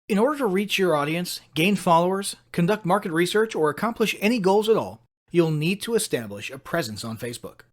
In order to reach your audience, gain followers, conduct market research, or accomplish any goals at all, you'll need to establish a presence on Facebook.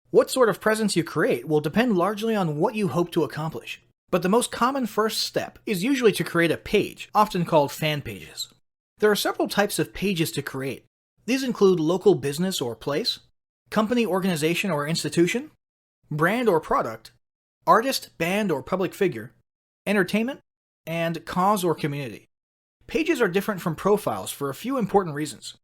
What sort of presence you create will depend largely on what you hope to accomplish. But the most common first step is usually to create a page, often called fan pages. There are several types of pages to create. These include local business or place, company, organization, or institution, brand or product, artist, band, or public figure, entertainment, and cause or community. Pages are different from profiles for a few important reasons.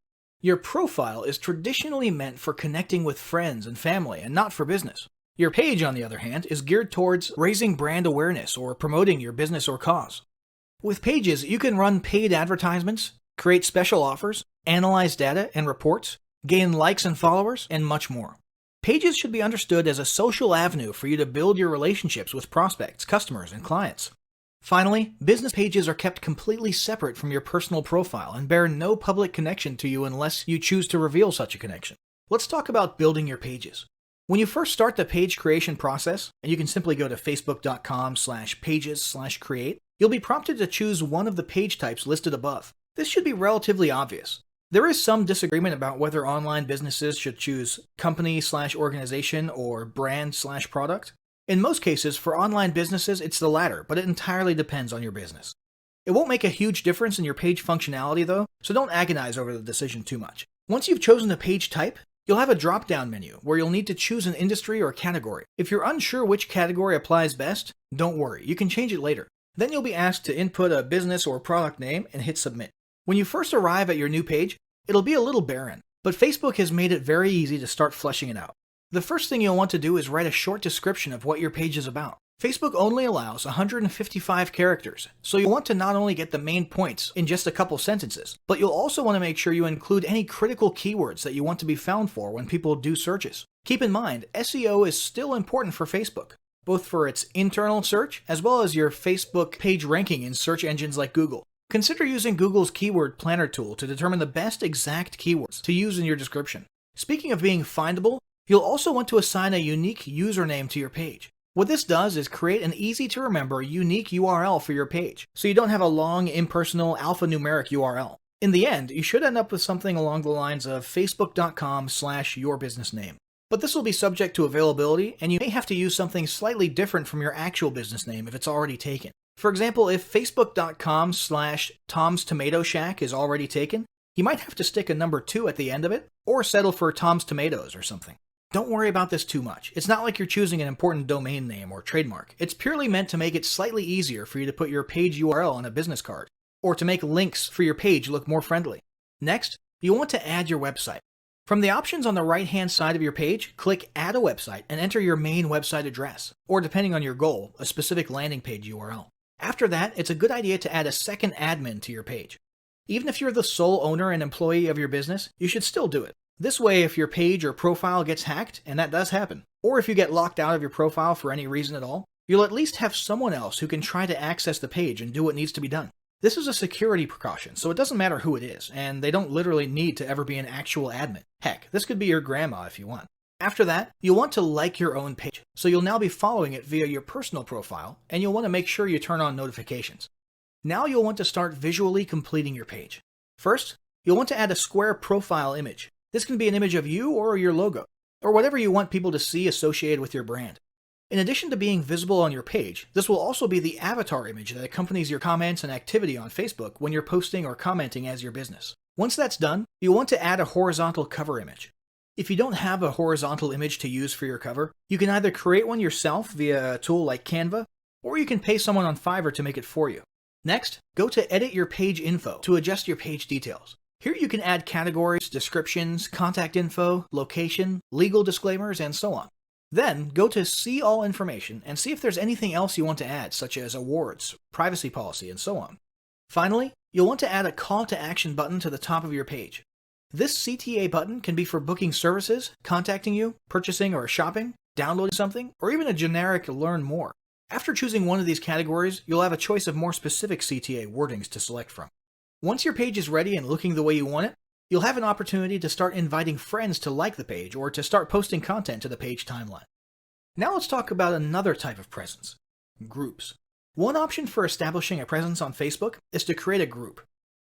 Your profile is traditionally meant for connecting with friends and family and not for business. Your page, on the other hand, is geared towards raising brand awareness or promoting your business or cause. With pages, you can run paid advertisements, create special offers, analyze data and reports, gain likes and followers, and much more. Pages should be understood as a social avenue for you to build your relationships with prospects, customers, and clients. Finally, business pages are kept completely separate from your personal profile and bear no public connection to you unless you choose to reveal such a connection. Let's talk about building your pages. When you first start the page creation process, and you can simply go to facebook.com/pages/create, you'll be prompted to choose one of the page types listed above. This should be relatively obvious. There is some disagreement about whether online businesses should choose company/organization or brand/product. In most cases, for online businesses, it's the latter, but it entirely depends on your business. It won't make a huge difference in your page functionality though, so don't agonize over the decision too much. Once you've chosen a page type, you'll have a drop-down menu where you'll need to choose an industry or category. If you're unsure which category applies best, don't worry, you can change it later. Then you'll be asked to input a business or product name and hit submit. When you first arrive at your new page, it'll be a little barren, but Facebook has made it very easy to start fleshing it out. The first thing you'll want to do is write a short description of what your page is about. Facebook only allows 155 characters, so you'll want to not only get the main points in just a couple sentences, but you'll also want to make sure you include any critical keywords that you want to be found for when people do searches. Keep in mind, SEO is still important for Facebook, both for its internal search as well as your Facebook page ranking in search engines like Google. Consider using Google's keyword planner tool to determine the best exact keywords to use in your description. Speaking of being findable, you'll also want to assign a unique username to your page. What this does is create an easy-to-remember unique URL for your page, so you don't have a long, impersonal, alphanumeric URL. In the end, you should end up with something along the lines of facebook.com/yourbusinessname. But this will be subject to availability, and you may have to use something slightly different from your actual business name if it's already taken. For example, if facebook.com/Tom's Tomato Shack is already taken, you might have to stick a number 2 at the end of it, or settle for Tom's Tomatoes or something. Don't worry about this too much. It's not like you're choosing an important domain name or trademark. It's purely meant to make it slightly easier for you to put your page URL on a business card, or to make links for your page look more friendly. Next, you'll want to add your website. From the options on the right-hand side of your page, click Add a Website and enter your main website address, or depending on your goal, a specific landing page URL. After that, it's a good idea to add a second admin to your page. Even if you're the sole owner and employee of your business, you should still do it. This way, if your page or profile gets hacked, and that does happen, or if you get locked out of your profile for any reason at all, you'll at least have someone else who can try to access the page and do what needs to be done. This is a security precaution, so it doesn't matter who it is, and they don't literally need to ever be an actual admin. Heck, this could be your grandma if you want. After that, you'll want to like your own page, so you'll now be following it via your personal profile, and you'll want to make sure you turn on notifications. Now you'll want to start visually completing your page. First, you'll want to add a square profile image. This can be an image of you or your logo, or whatever you want people to see associated with your brand. In addition to being visible on your page, this will also be the avatar image that accompanies your comments and activity on Facebook when you're posting or commenting as your business. Once that's done, you'll want to add a horizontal cover image. If you don't have a horizontal image to use for your cover, you can either create one yourself via a tool like Canva, or you can pay someone on Fiverr to make it for you. Next, go to Edit Your Page Info to adjust your page details. Here you can add categories, descriptions, contact info, location, legal disclaimers, and so on. Then, go to See All Information and see if there's anything else you want to add, such as awards, privacy policy, and so on. Finally, you'll want to add a call to action button to the top of your page. This CTA button can be for booking services, contacting you, purchasing or shopping, downloading something, or even a generic Learn More. After choosing one of these categories, you'll have a choice of more specific CTA wordings to select from. Once your page is ready and looking the way you want it, you'll have an opportunity to start inviting friends to like the page or to start posting content to the page timeline. Now let's talk about another type of presence: groups. One option for establishing a presence on Facebook is to create a group.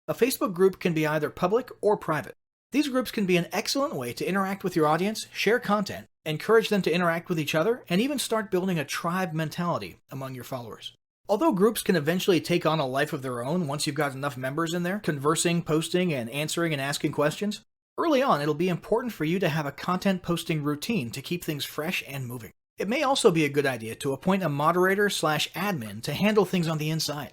A Facebook group can be either public or private. These groups can be an excellent way to interact with your audience, share content, encourage them to interact with each other, and even start building a tribe mentality among your followers. Although groups can eventually take on a life of their own once you've got enough members in there, conversing, posting, and answering and asking questions, early on it'll be important for you to have a content posting routine to keep things fresh and moving. It may also be a good idea to appoint a moderator/admin to handle things on the inside.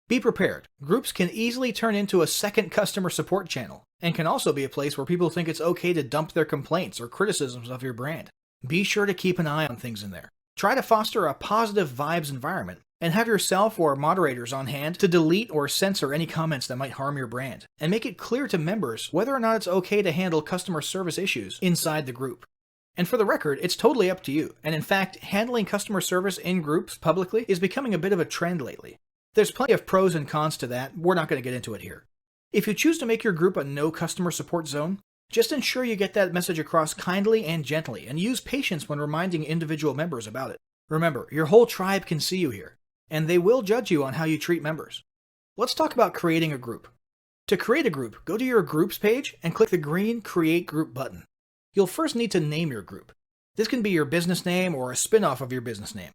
Be prepared. Groups can easily turn into a second customer support channel, and can also be a place where people think it's okay to dump their complaints or criticisms of your brand. Be sure to keep an eye on things in there. Try to foster a positive vibes environment, and have yourself or moderators on hand to delete or censor any comments that might harm your brand, and make it clear to members whether or not it's okay to handle customer service issues inside the group. And for the record, it's totally up to you, and in fact, handling customer service in groups publicly is becoming a bit of a trend lately. There's plenty of pros and cons to that, we're not going to get into it here. If you choose to make your group a no customer support zone, just ensure you get that message across kindly and gently, and use patience when reminding individual members about it. Remember, your whole tribe can see you here, and they will judge you on how you treat members. Let's talk about creating a group. To create a group, go to your Groups page and click the green Create Group button. You'll first need to name your group. This can be your business name or a spin-off of your business name.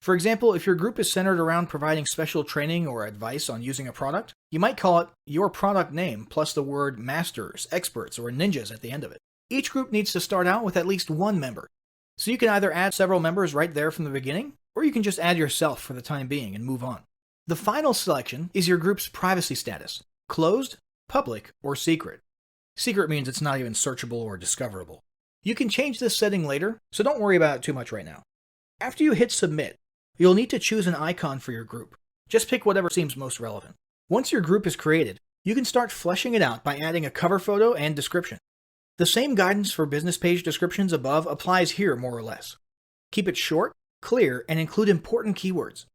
For example, if your group is centered around providing special training or advice on using a product, you might call it Your Product Name plus the word Masters, Experts, or Ninjas at the end of it. Each group needs to start out with at least one member. So you can either add several members right there from the beginning, or you can just add yourself for the time being and move on. The final selection is your group's privacy status: closed, public, or secret. Secret means it's not even searchable or discoverable. You can change this setting later, so don't worry about it too much right now. After you hit submit, you'll need to choose an icon for your group. Just pick whatever seems most relevant. Once your group is created, you can start fleshing it out by adding a cover photo and description. The same guidance for business page descriptions above applies here more or less. Keep it short, clear, and include important keywords.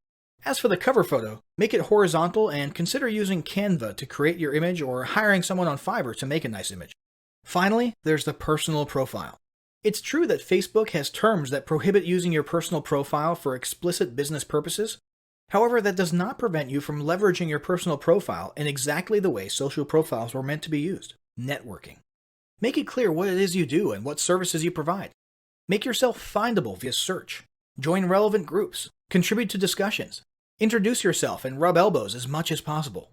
As for the cover photo, make it horizontal and consider using Canva to create your image or hiring someone on Fiverr to make a nice image. Finally, there's the personal profile. It's true that Facebook has terms that prohibit using your personal profile for explicit business purposes. However, that does not prevent you from leveraging your personal profile in exactly the way social profiles were meant to be used: networking. Make it clear what it is you do and what services you provide. Make yourself findable via search. Join relevant groups. Contribute to discussions. Introduce yourself and rub elbows as much as possible.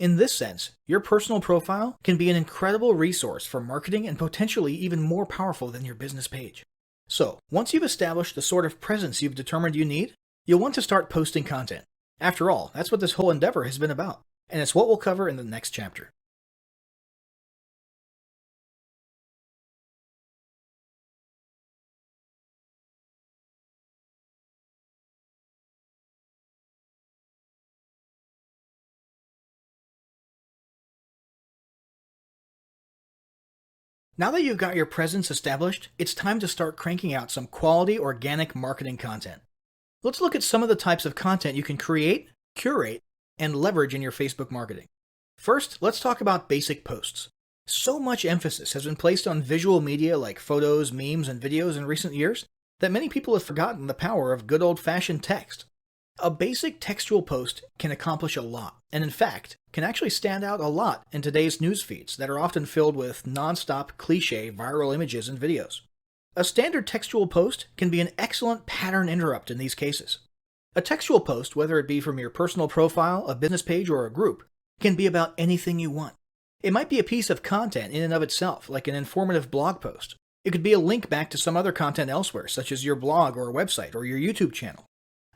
In this sense, your personal profile can be an incredible resource for marketing and potentially even more powerful than your business page. So, once you've established the sort of presence you've determined you need, you'll want to start posting content. After all, that's what this whole endeavor has been about, and it's what we'll cover in the next chapter. Now that you've got your presence established, it's time to start cranking out some quality organic marketing content. Let's look at some of the types of content you can create, curate, and leverage in your Facebook marketing. First, let's talk about basic posts. So much emphasis has been placed on visual media like photos, memes, and videos in recent years that many people have forgotten the power of good old-fashioned text. A basic textual post can accomplish a lot, and in fact, can actually stand out a lot in today's news feeds that are often filled with non-stop cliché viral images and videos. A standard textual post can be an excellent pattern interrupt in these cases. A textual post, whether it be from your personal profile, a business page, or a group, can be about anything you want. It might be a piece of content in and of itself, like an informative blog post. It could be a link back to some other content elsewhere, such as your blog or website or your YouTube channel.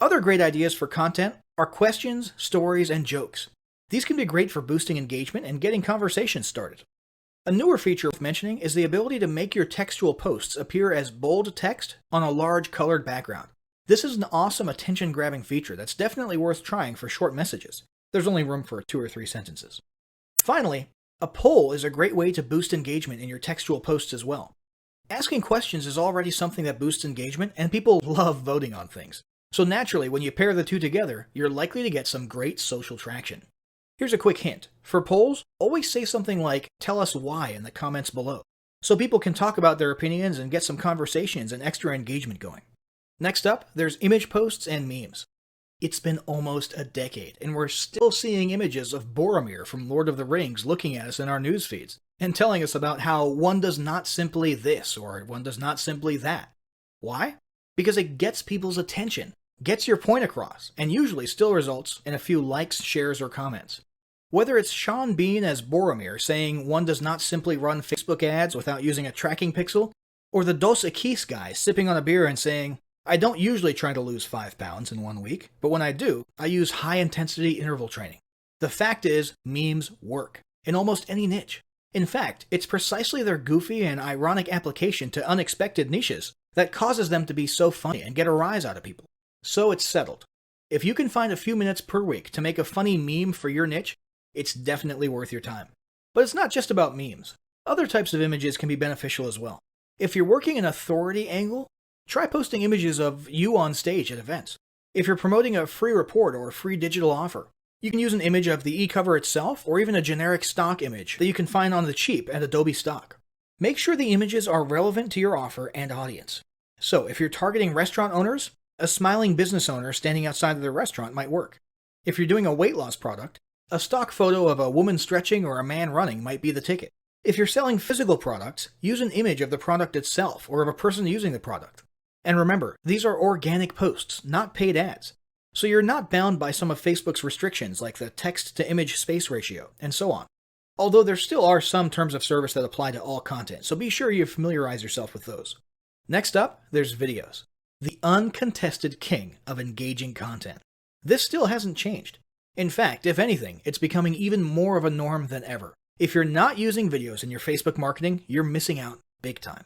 Other great ideas for content are questions, stories, and jokes. These can be great for boosting engagement and getting conversations started. A newer feature worth mentioning is the ability to make your textual posts appear as bold text on a large colored background. This is an awesome attention-grabbing feature that's definitely worth trying for short messages. There's only room for 2 or 3 sentences. Finally, a poll is a great way to boost engagement in your textual posts as well. Asking questions is already something that boosts engagement, and people love voting on things. So naturally, when you pair the two together, you're likely to get some great social traction. Here's a quick hint. For polls, always say something like, "Tell us why" in the comments below, so people can talk about their opinions and get some conversations and extra engagement going. Next up, there's image posts and memes. It's been almost a decade, and we're still seeing images of Boromir from Lord of the Rings looking at us in our news feeds and telling us about how one does not simply this or one does not simply that. Why? Because it gets people's attention, gets your point across, and usually still results in a few likes, shares, or comments. Whether it's Sean Bean as Boromir saying one does not simply run Facebook ads without using a tracking pixel, or the Dos Equis guy sipping on a beer and saying, I don't usually try to lose 5 pounds in 1 week, but when I do, I use high-intensity interval training. The fact is, memes work, in almost any niche. In fact, it's precisely their goofy and ironic application to unexpected niches that causes them to be so funny and get a rise out of people. So it's settled. If you can find a few minutes per week to make a funny meme for your niche, it's definitely worth your time. But it's not just about memes. Other types of images can be beneficial as well. If you're working an authority angle, try posting images of you on stage at events. If you're promoting a free report or a free digital offer, you can use an image of the e-cover itself or even a generic stock image that you can find on the cheap at Adobe Stock. Make sure the images are relevant to your offer and audience. So if you're targeting restaurant owners, a smiling business owner standing outside of their restaurant might work. If you're doing a weight loss product, a stock photo of a woman stretching or a man running might be the ticket. If you're selling physical products, use an image of the product itself or of a person using the product. And remember, these are organic posts, not paid ads. So you're not bound by some of Facebook's restrictions like the text-to-image space ratio, and so on. Although there still are some terms of service that apply to all content, so be sure you familiarize yourself with those. Next up, there's videos. The uncontested king of engaging content. This still hasn't changed. In fact, if anything, it's becoming even more of a norm than ever. If you're not using videos in your Facebook marketing, you're missing out big time.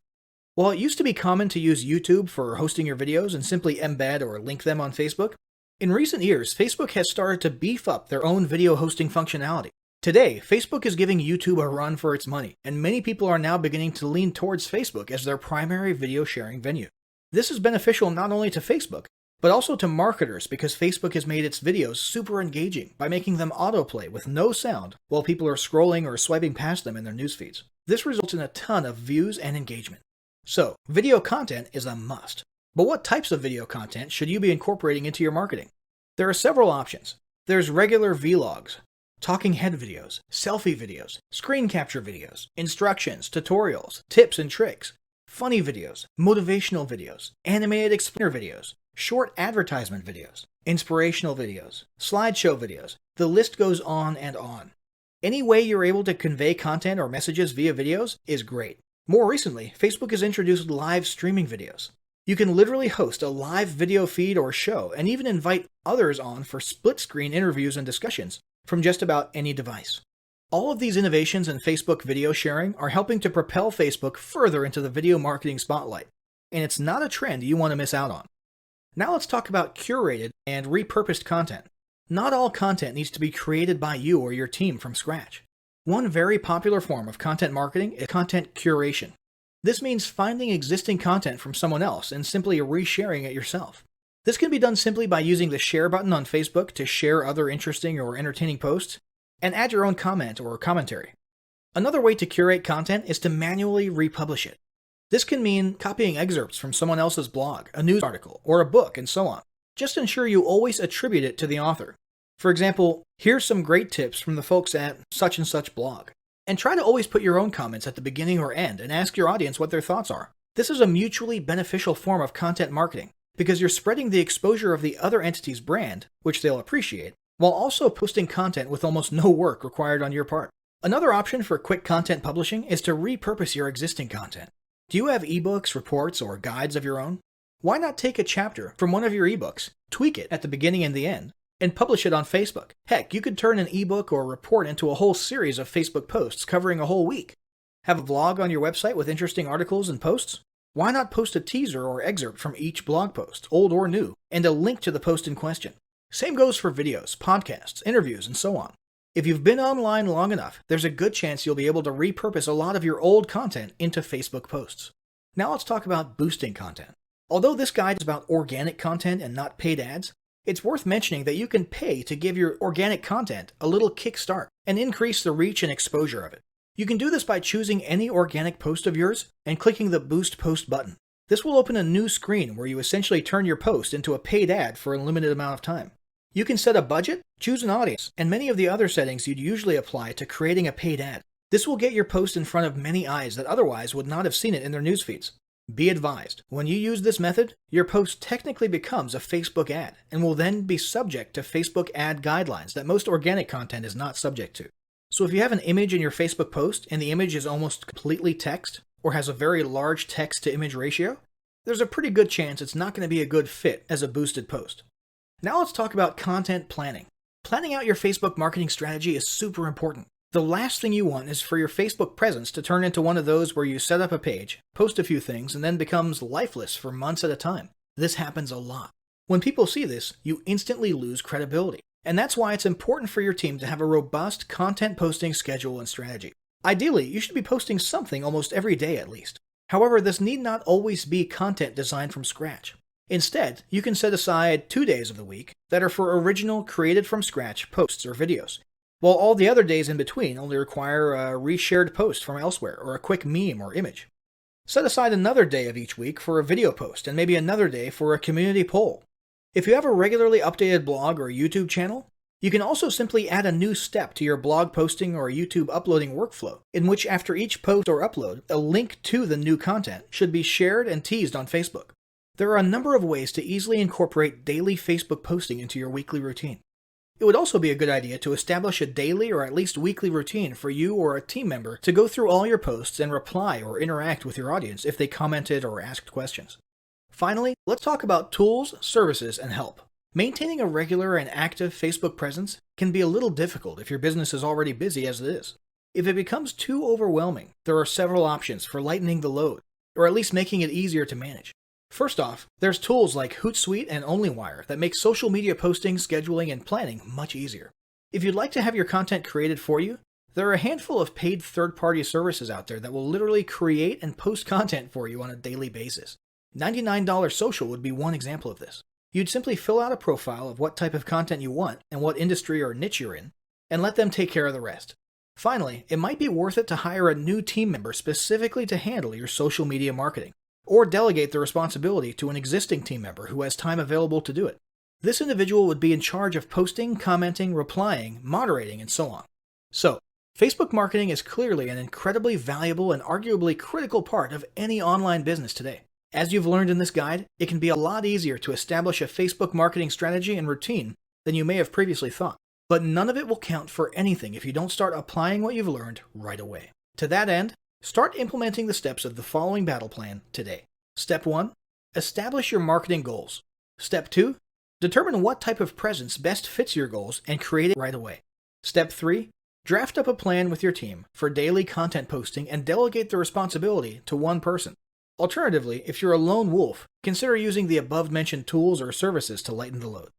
While it used to be common to use YouTube for hosting your videos and simply embed or link them on Facebook, in recent years, Facebook has started to beef up their own video hosting functionality. Today, Facebook is giving YouTube a run for its money, and many people are now beginning to lean towards Facebook as their primary video sharing venue. This is beneficial not only to Facebook, but also to marketers because Facebook has made its videos super engaging by making them autoplay with no sound while people are scrolling or swiping past them in their news feeds. This results in a ton of views and engagement. So, video content is a must. But what types of video content should you be incorporating into your marketing? There are several options. There's regular vlogs, talking head videos, selfie videos, screen capture videos, instructions, tutorials, tips and tricks, funny videos, motivational videos, animated explainer videos, short advertisement videos, inspirational videos, slideshow videos. The list goes on and on. Any way you're able to convey content or messages via videos is great. More recently, Facebook has introduced live streaming videos. You can literally host a live video feed or show and even invite others on for split-screen interviews and discussions from just about any device. All of these innovations in Facebook video sharing are helping to propel Facebook further into the video marketing spotlight, and it's not a trend you want to miss out on. Now let's talk about curated and repurposed content. Not all content needs to be created by you or your team from scratch. One very popular form of content marketing is content curation. This means finding existing content from someone else and simply resharing it yourself. This can be done simply by using the share button on Facebook to share other interesting or entertaining posts and add your own comment or commentary. Another way to curate content is to manually republish it. This can mean copying excerpts from someone else's blog, a news article, or a book, and so on. Just ensure you always attribute it to the author. For example, here's some great tips from the folks at such and such blog. And try to always put your own comments at the beginning or end and ask your audience what their thoughts are. This is a mutually beneficial form of content marketing because you're spreading the exposure of the other entity's brand, which they'll appreciate, while also posting content with almost no work required on your part. Another option for quick content publishing is to repurpose your existing content. Do you have ebooks, reports, or guides of your own? Why not take a chapter from one of your ebooks, tweak it at the beginning and the end, and publish it on Facebook? Heck, you could turn an ebook or report into a whole series of Facebook posts covering a whole week. Have a blog on your website with interesting articles and posts? Why not post a teaser or excerpt from each blog post, old or new, and a link to the post in question? Same goes for videos, podcasts, interviews, and so on. If you've been online long enough, there's a good chance you'll be able to repurpose a lot of your old content into Facebook posts. Now let's talk about boosting content. Although this guide is about organic content and not paid ads, it's worth mentioning that you can pay to give your organic content a little kickstart and increase the reach and exposure of it. You can do this by choosing any organic post of yours and clicking the Boost Post button. This will open a new screen where you essentially turn your post into a paid ad for a limited amount of time. You can set a budget, choose an audience, and many of the other settings you'd usually apply to creating a paid ad. This will get your post in front of many eyes that otherwise would not have seen it in their news feeds. Be advised, when you use this method, your post technically becomes a Facebook ad and will then be subject to Facebook ad guidelines that most organic content is not subject to. So if you have an image in your Facebook post and the image is almost completely text or has a very large text to image ratio, there's a pretty good chance it's not going to be a good fit as a boosted post. Now let's talk about content planning. Planning out your Facebook marketing strategy is super important. The last thing you want is for your Facebook presence to turn into one of those where you set up a page, post a few things, and then becomes lifeless for months at a time. This happens a lot. When people see this, you instantly lose credibility. And that's why it's important for your team to have a robust content posting schedule and strategy. Ideally, you should be posting something almost every day at least. However, this need not always be content designed from scratch. Instead, you can set aside 2 days of the week that are for original, created from scratch posts or videos, while all the other days in between only require a reshared post from elsewhere or a quick meme or image. Set aside another day of each week for a video post and maybe another day for a community poll. If you have a regularly updated blog or YouTube channel, you can also simply add a new step to your blog posting or YouTube uploading workflow, in which after each post or upload, a link to the new content should be shared and teased on Facebook. There are a number of ways to easily incorporate daily Facebook posting into your weekly routine. It would also be a good idea to establish a daily or at least weekly routine for you or a team member to go through all your posts and reply or interact with your audience if they commented or asked questions. Finally, let's talk about tools, services, and help. Maintaining a regular and active Facebook presence can be a little difficult if your business is already busy as it is. If it becomes too overwhelming, there are several options for lightening the load, or at least making it easier to manage. First off, there's tools like Hootsuite and OnlyWire that make social media posting, scheduling, and planning much easier. If you'd like to have your content created for you, there are a handful of paid third-party services out there that will literally create and post content for you on a daily basis. $99 Social would be one example of this. You'd simply fill out a profile of what type of content you want and what industry or niche you're in, and let them take care of the rest. Finally, it might be worth it to hire a new team member specifically to handle your social media marketing, or delegate the responsibility to an existing team member who has time available to do it. This individual would be in charge of posting, commenting, replying, moderating, and so on. So, Facebook marketing is clearly an incredibly valuable and arguably critical part of any online business today. As you've learned in this guide, it can be a lot easier to establish a Facebook marketing strategy and routine than you may have previously thought. But none of it will count for anything if you don't start applying what you've learned right away. To that end, start implementing the steps of the following battle plan today. Step 1. Establish your marketing goals. Step 2. Determine what type of presence best fits your goals and create it right away. Step 3. Draft up a plan with your team for daily content posting and delegate the responsibility to one person. Alternatively, if you're a lone wolf, consider using the above-mentioned tools or services to lighten the load.